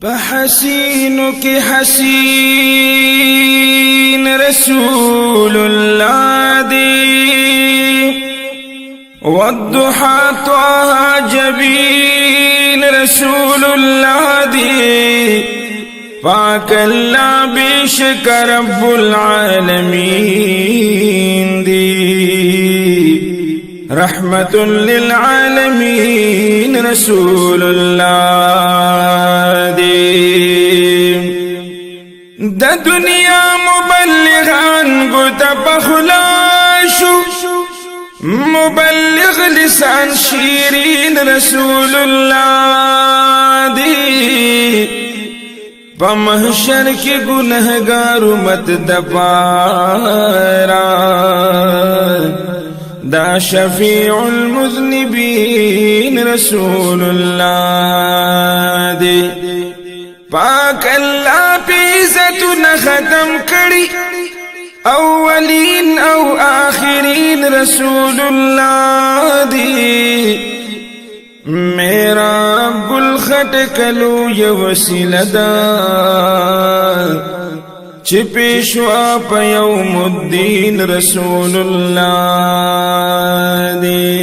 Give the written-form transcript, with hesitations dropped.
بحسینو کی حسین رسول اللہ دی والضحى طه جبین رسول اللہ دی پاک اللہ بیشک رب العالمین دی رحمت للعالمین رسول اللہ دی دا دنیا مبلغان گتا پخلاشو مبلغ لسان شیرین رسول اللہ دی پا محشر کی گنہگار امت دپارا دا شفیع المذنبین رسول اللہ دی پاک اللہ پی عزتنا ختم کری اولین او آخرین رسول اللہ دی میرا رب الخط کلو یوسیل دا چپیشوا پا یوم الدین رسول اللہ دی